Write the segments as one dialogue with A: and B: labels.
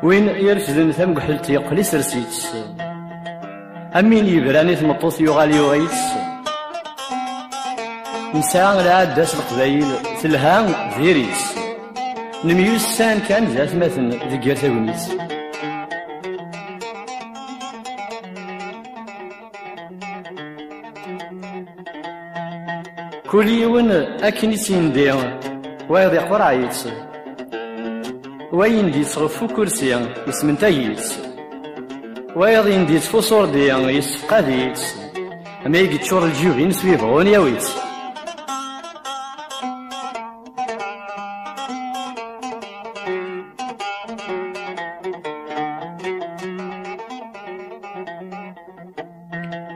A: وين يرفدن ثم قحلت يقلي سرسيت أمين يبراني ثمطوث يغال يغيت نساء العادة القبايل تلها ذيريس نميوس سان كان ذات مثل ذكر ثونيت كل يوم أكني سيندي ويضي قرعيت وين دي تصغفو كرسي اسم تايت وين دي تفصور دي يسفقاديت اما يجي تشور الجيوبين سويفون ياويت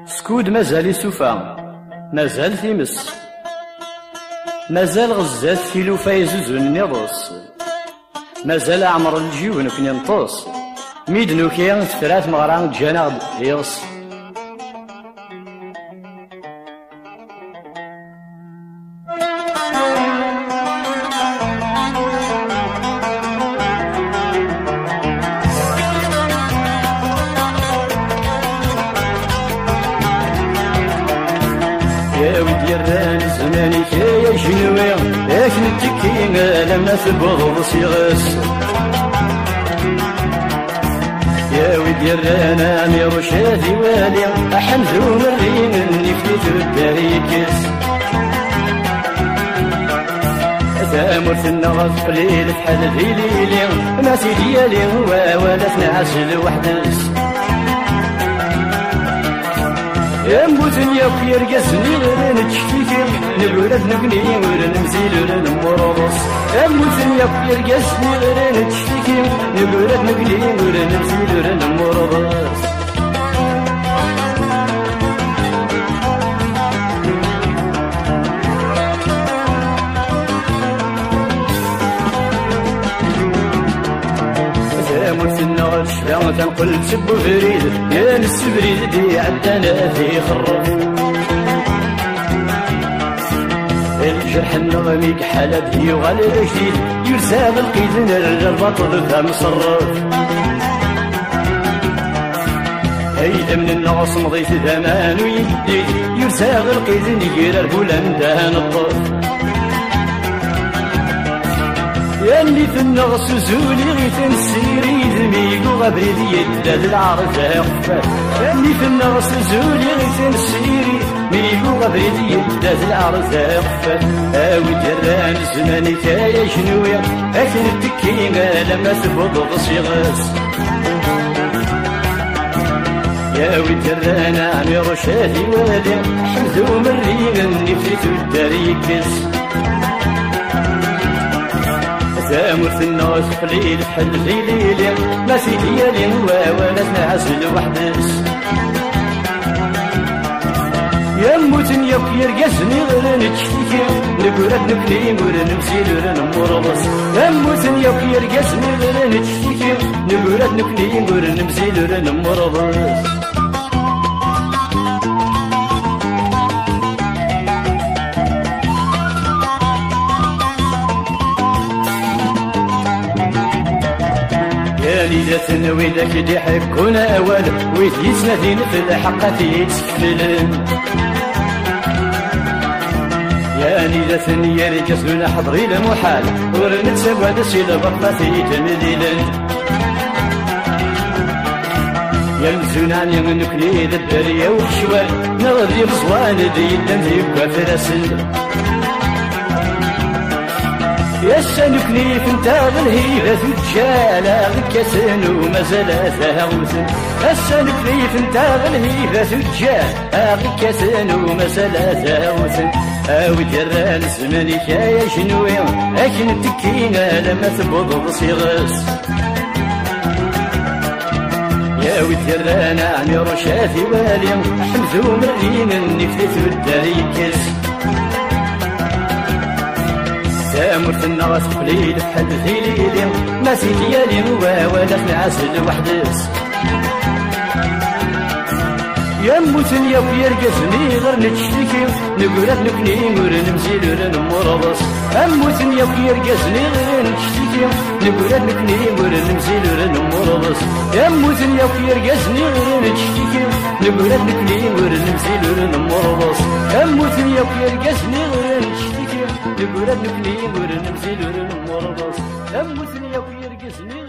A: سكود مازال يسوفا مازال ثيمس مازال غزات فيلو فايزوزون نيضوس مازال عمر الجيون كني نطوس ميدنو كيان تفرات مغران جانا هيص يا ودي الران زماني يا جنوي اش نتكين لما تبغض صيغس يا ودي الران امير شادي والي احمدو مرين اللي فيت الداريكس ثامرت النغف قليل بحال ذيليلي ناسي ديالي ولا تنعسل وحدس يا مبوتن يا خير قاسني غير نتشتكي نقولد نبني ولا نمزيل ولا نمرضص يا مبوتن يا خير قاسني غير نتشتكي نقولد نبني ولا نمزيل ولا نمرضص مرسلنا الشفاعة تنقل سب فريد يا السبريد دي عدنا في خرف الجرح النغمي كحالة دي وغالي جديد يرسال القيد نرجع البطل ذا مصرف هيدا من النغص مضيت ثمان ويدي يرسال القيد نقير البولان دهان الطرف يا اللي في النغص زولي غيث نسيري ذميق وغبري يداد العرض يخفى يا اللي في النغص زولي غيث نسيري ميق وغبري يداد العرض يخفى اوي جران زماني يا جنويا اكل التكيمة لما تبض صيغس يا اوي جران عمي رشادي والي حمدو مرينا نفيت الداريكس ثامرت الناس قليل بحال ذيليلي ما سيديالي ولا تنعزل وحدس يا موتن يا خير قاسني غير نتشتكي نقولك نكليم ولا نمزيل ولا نمرضص يا موتن يا خير قاسني غير نتشتكي نقولك نكليم ولا نمزيل ولا نمرضص ليلة ويدك دي حكون أول ويد يسندين في الحق يتسكلن يا ليلة يا رجسنا حضري المحال ورنتسوى دسي البطلة تمديلن يا الزنان يا نكلي الدريا والشوال نغذي بصوان ديدن يبقى فرسن يا سنكني في انتاغ الهيبة تجالا غكسن ومازال ثاوثن يا سنكني في انتاغ الهيبة تجالا غكسن ومازال ثاوثن اوي جران زمانك يا جنوي اكن تكينا لما تبض صيغس ياوي ترانا عمي رشاتي والي حمزو مرين النفث والداري كس سامرت النغس قليل بحال ذيليلي ما سيديالي ولا العسل وحدس يموتن يا يرقصني غير نتشتكي نقولك نكني نقول نمزيل نمرضص يموتن يا يرقصني غير نتشتكي نقولك نكني نقول نمزيل نمرضص يموتن يا يرقصني غير نتشتكي نقولك نكني نقول نمزيل نمرضص يموتن يا يرقصني غير نتشتكي نقولك نكني نقول نمزيل نمرضص يموتن يا يرقصني